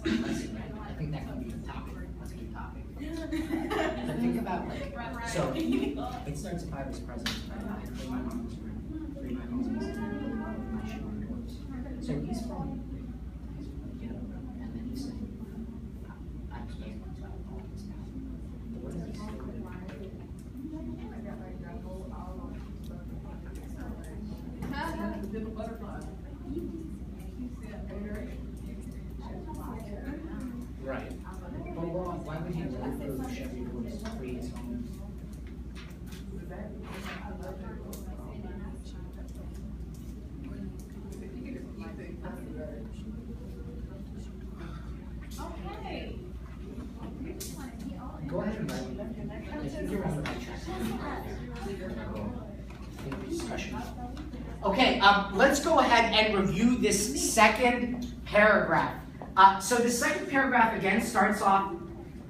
that's the lesson, right? I think that can be a topic. That's a good topic. But think about so it starts if I was president, right? I pay my mom's rent, free my homies, and my shoe doors. So he's from the ghetto, and then he's saying, I'm president, so I have all this now. But what does he say? Right. But why would he go through Chevy Doors to free his home? Okay. Go ahead and write it. I think you're on the right track. Discussion. Okay, let's go ahead and review this second paragraph. So the second paragraph again starts off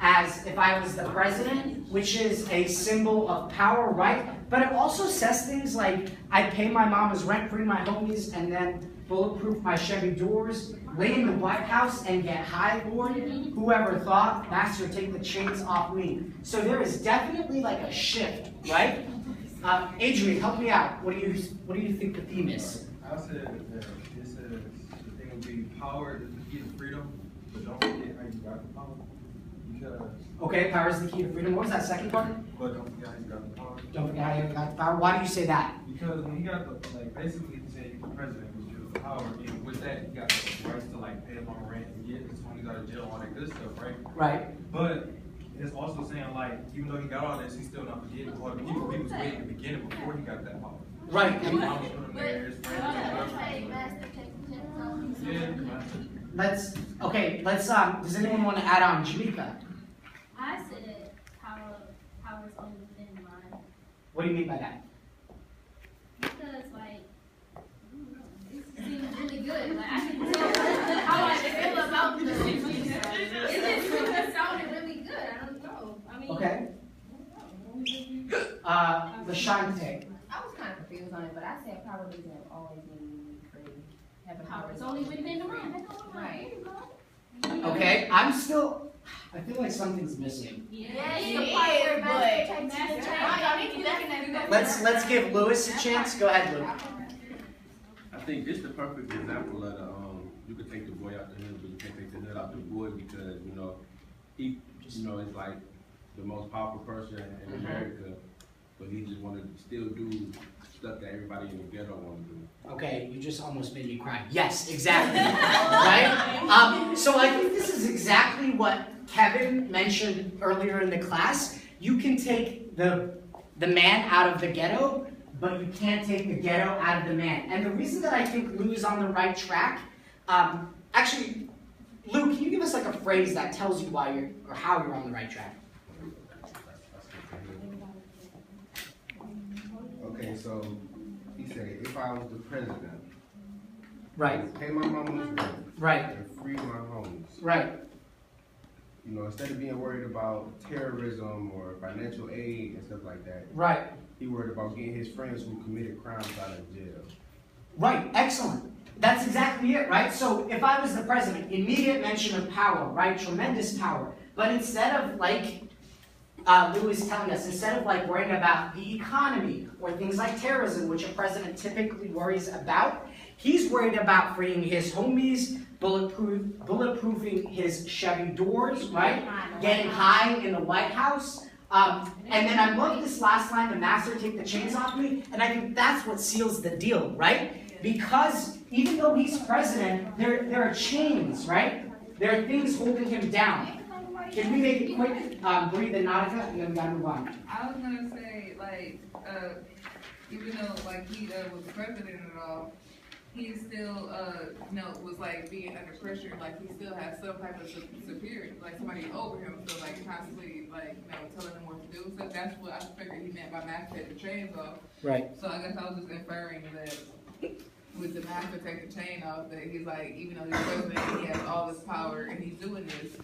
as if I was the president, which is a symbol of power, right? But it also says things like, I pay my mama's rent, free my homies, and then bulletproof my Chevy doors, lay in the White House and get high, Lord. Whoever thought, Master, take the chains off me. So there is definitely like a shift, right? Adrian, help me out. What do you think the theme is? I said that it says the thing would be power is the key to freedom, but don't forget how you got the power. Because Okay, power is the key to freedom. What was that second part? but don't forget how you got the power. Don't forget how you got the power. Why do you say that? Because when he got the basically he said he's the president, which gives the power, and with that he got the rights to pay him on rent and get his money out of jail, all that good stuff, right? Right. But it's also saying even though he got all this, he's still not forgetting all the people he was with in the beginning before he got that power. Right. His mom was putting him there, his friends, Let's does anyone want to add on? Jamaica, I said power is only within the mind. what do you mean by that? Because it seems really good. Like I can tell how I feel about the it sounded really good. I don't know. I mean Okay. Lashante. I was kind of confused on it, but I said power doesn't always mean free. Having power is only within the mind. Right. Okay, I feel like something's missing. Let's give Lewis a chance. Go ahead, Lewis. I think this is the perfect example of you could take the boy out the hood, but you can't take the hood out the boy because he is like the most powerful person in America, but he just wanted to still do stuff that everybody in the ghetto want to do. Okay, you just almost made me cry. Yes, exactly. Right? So I think this is exactly what Kevin mentioned earlier in the class. You can take the man out of the ghetto, but you can't take the ghetto out of the man. And the reason that I think Lou is on the right track, actually, Lou, can you give us like a phrase that tells you why or how you're on the right track? Okay, so he said, if I was the president, Right. pay my mama's rent, Right. and free my homies. Right. Instead of being worried about terrorism or financial aid and stuff like that, Right. he worried about getting his friends who committed crimes out of jail. Right, excellent. That's exactly it, right? So if I was the president, immediate mention of power, right? Tremendous power. But instead of Lou is telling us, instead of worrying about the economy or things like terrorism, which a president typically worries about, he's worried about freeing his homies, bulletproofing his Chevy doors, right? Getting high in the White House. And then I love this last line, the master take the chains off me, and I think that's what seals the deal, right? Because even though he's president, there are chains, right? There are things holding him down. Can we make it quick, breathe and Nautica, and then we gotta move on. I was gonna say, even though he was the president and all, he still was being under pressure. He still has some type of superior, somebody over him, so constantly telling him what to do. So that's what I figured he meant by master take the chains off. Right. So I guess I was just inferring that with the master take the chain off, that he's even though he's president, he has all this power and he's doing this.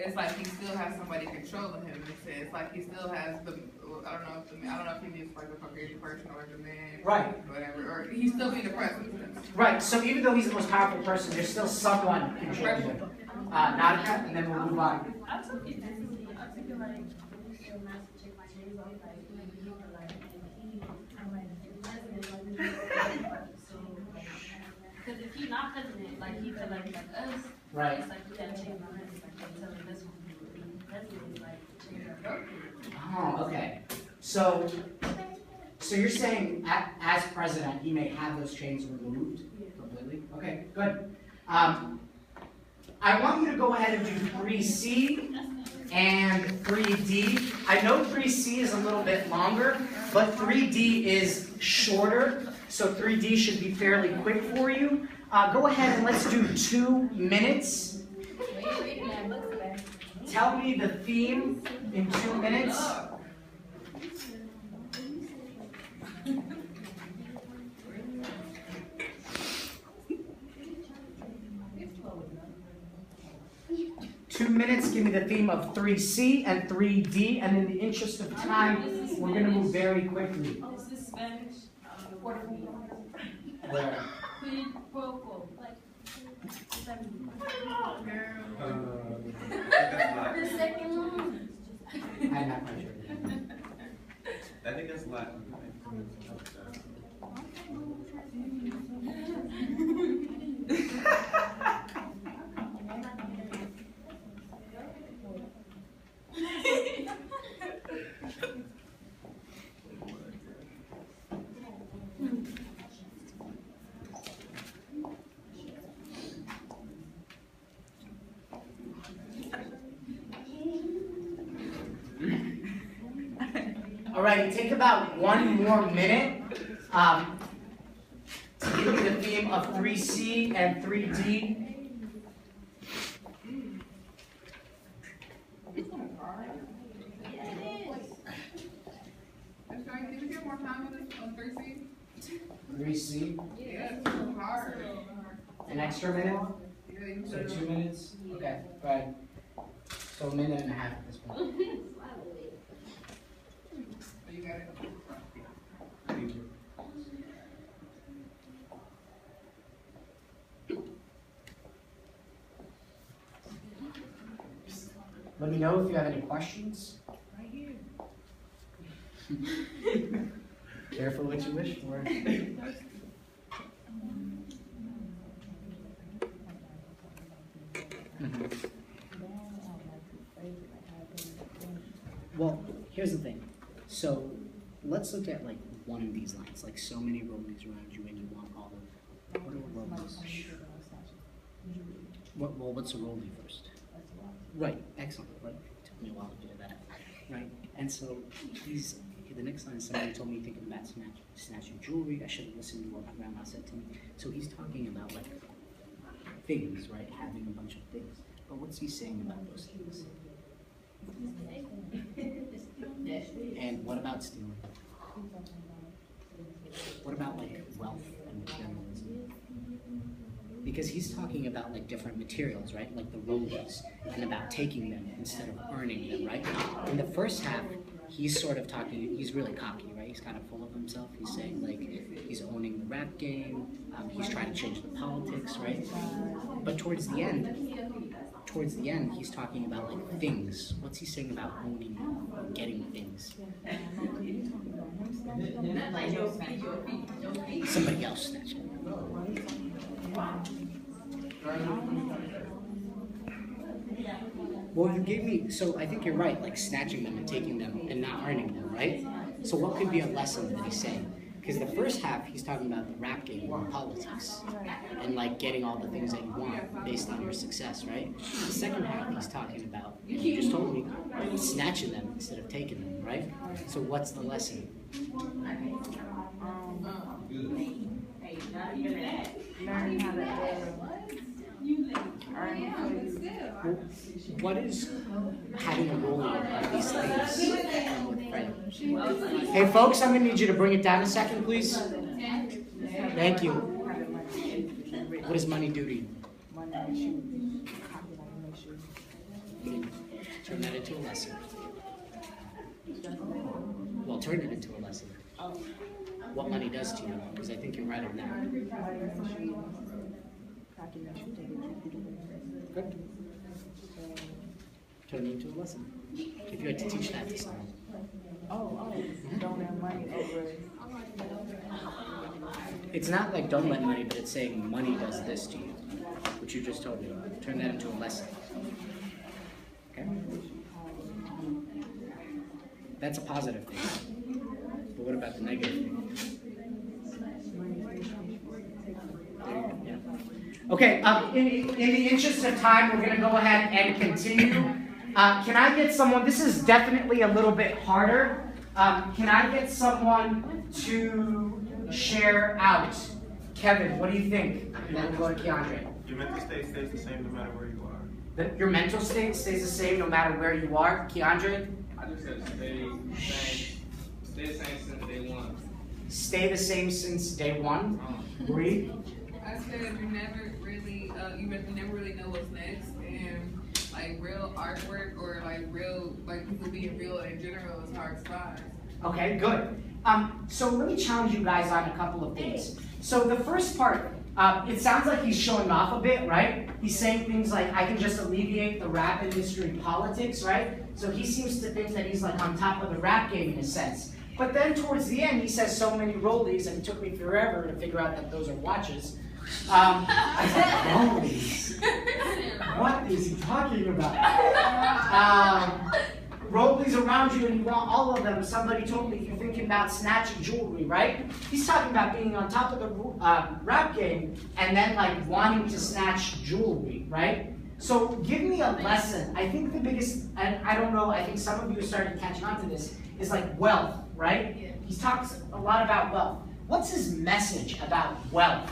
It's he still has somebody controlling him. He still has the I don't know if he means the Caucasian person or the man, right? Whatever, or he's still being the president. Right. So even though he's the most powerful person, there's still someone controlling him. Nautica, and then we'll move on. I took it like, so nice to check my names off, like, because if he's not president, like, he could like us, Right. it's like, we gotta change my resume, like, they tell me this one, president is like, change our vote. Oh, okay. So you're saying as president, he may have those chains removed completely? Okay, good. I want you to go ahead and do 3C and 3D. I know 3C is a little bit longer, but 3D is shorter, so 3D should be fairly quick for you. Go ahead and let's do 2 minutes. Tell me the theme in 2 minutes. Two minutes, give me the theme of 3C and 3D, and in the interest of time, we're going to move very quickly. Is this Spanish? Where? Quid pro quo, like, what's that mean? The second one. I'm not quite sure. I think that's Latin. Alrighty, take about 1 more minute to give me the theme of 3C and 3D. Can you get more time on 3C? 3C, Yeah, it's so hard. an extra minute, Yeah, you so said 2 minutes. Okay, right. So a minute and a half at this point. you got it. Thank you. Let me know if you have any questions. Careful what you wish for. Well, here's the thing. So let's look at like one of these lines, like so many rollies around you and you want all of what are rollies? What's a rollie first? Right, excellent, right? It took me a while to figure that out. Right. And so the next line, somebody told me thinking about snatching jewelry. I should have listened to what my grandma said to me. So he's talking about like things, right? Having a bunch of things. But what's he saying about those things? And what about stealing? What about like wealth and materialism? Because he's talking about like different materials, right? Like the rollies, and about taking them instead of earning them, right? In the first half, he's sort of talking, he's really cocky, right? He's kind of full of himself. He's saying like he's owning the rap game, he's trying to change the politics, right? But towards the end, he's talking about like things. What's he saying about owning or getting things? Somebody else snatch it. Well, you gave me, so I think you're right, like snatching them and taking them and not earning them, right? So what could be a lesson that he's saying? Because the first half, he's talking about the rap game and politics and like getting all the things that you want based on your success, right? The second half, he's talking about, you just told me, snatching them instead of taking them, right? So what's the lesson? Learn how to What is having a role in these things? Hey folks, I'm gonna need you to bring it down a second, please. Thank you. What does money do to you? Turn that into a lesson. Well, turn it into a lesson. What money does to you, because I think you're right on that. Good. Turn it into a lesson. If you had to teach that to someone. Don't have money over. It's not like don't let money, but it's saying money does this to you, which you just told me about. Turn that into a lesson. Okay? That's a positive thing. But what about the negative thing? There you go, yeah. Okay, in the interest of time, we're going to go ahead and continue. Can I get someone, this is definitely a little bit harder. Can I get someone to share out? Kevin, what do you think? And then we'll go to Keandre. Your mental state stays the same no matter where you are. Your mental state stays the same no matter where you are. Keandre? I just said stay the same since day one. Stay the same since day one. Bree? I said you never really, you never really know what's next, and like real artwork or like real, like people being real in general is hard to find. Okay, good. So let me challenge you guys on a couple of things. So the first part, it sounds like he's showing off a bit, right? He's saying things like, I can just alleviate the rap industry politics, right? So he seems to think that he's like on top of the rap game in a sense. But then towards the end, he says so many rollies, and it took me forever to figure out that those are watches. I was like, rollies? What is he talking about? Rollies around you and you want all of them. Somebody told me you're thinking about snatching jewelry, right? He's talking about being on top of the rap game and then like wanting to snatch jewelry, right? So give me a lesson. I think the biggest, and I don't know, I think some of you are starting catching on to this, is like wealth, right? Yeah. He talks a lot about wealth. What's his message about wealth?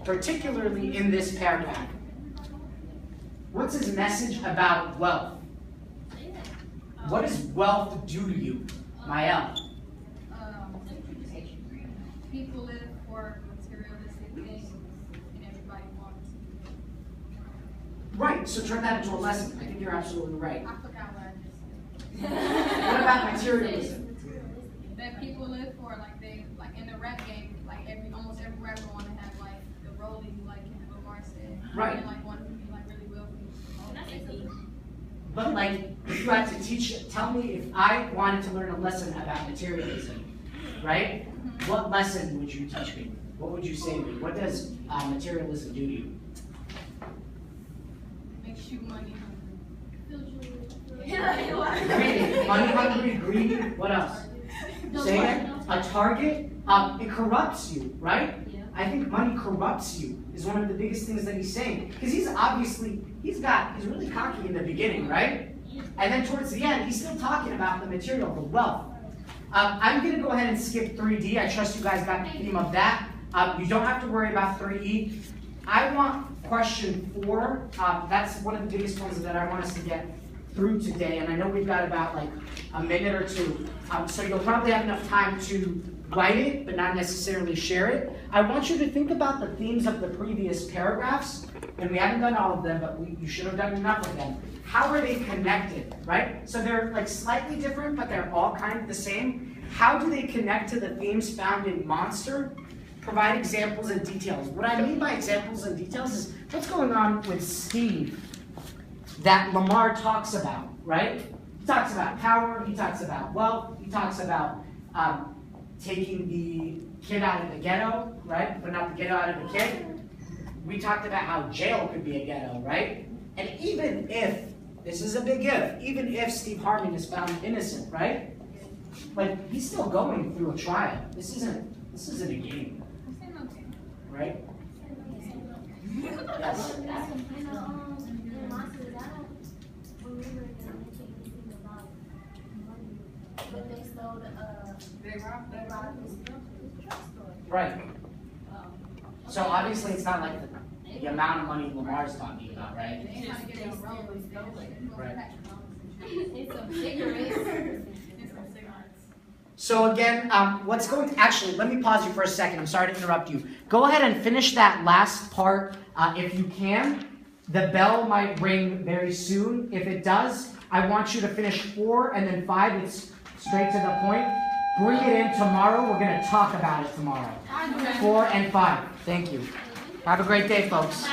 Particularly in this paragraph. What's his message about wealth? What does wealth do to you, Mael? People live for materialistic things, and everybody wants. Right, so turn that into a lesson. I think you're absolutely right. I forgot what I just said. What about materialism? That people live for, like they, like in the rap game, like almost every rapper want to have like the rollie, like Lamar said. Right. And like want to be like really wealthy. But like, if you had to teach, tell me if I wanted to learn a lesson about materialism, right? What lesson would you teach me? What would you say to me? What does materialism do to you? Makes you money hungry. Greedy. Money hungry, greedy. What else? Say it. A target. It corrupts you, right? I think money corrupts you is one of the biggest things that he's saying. Because he's obviously, he's really cocky in the beginning, right? And then towards the end, he's still talking about the material, the wealth. I'm going to go ahead and skip 3D. I trust you guys got the theme of that. You don't have to worry about 3E. I want question 4. That's one of the biggest ones that I want us to get through today. And I know we've got about like a minute or two. So you'll probably have enough time to write it, but not necessarily share it. I want you to think about the themes of the previous paragraphs, and we haven't done all of them, but you should have done enough of them. How are they connected, right? So they're like slightly different, but they're all kind of the same. How do they connect to the themes found in Monster? Provide examples and details. What I mean by examples and details is what's going on with Steve that Lamar talks about, right? He talks about power, he talks about wealth, he talks about taking the kid out of the ghetto, right? But not the ghetto out of the kid. We talked about how jail could be a ghetto, right? And even if, this is a big if, even if Steve Harmon is found innocent, right? Like, he's still going through a trial. This isn't a game, right? Yes. But they stole They robbed his drugstore. Right. So obviously it's not like the amount of money Lamar's talking about, right? They trying to get a roll. Right. It's a cigarettes. It's some cigarettes. So again, actually, let me pause you for a second. I'm sorry to interrupt you. Go ahead and finish that last part if you can. The bell might ring very soon. If it does, I want you to finish 4 and then 5. It's straight to the point. Bring it in tomorrow. We're going to talk about it tomorrow. 4 and 5. Thank you. Have a great day, folks.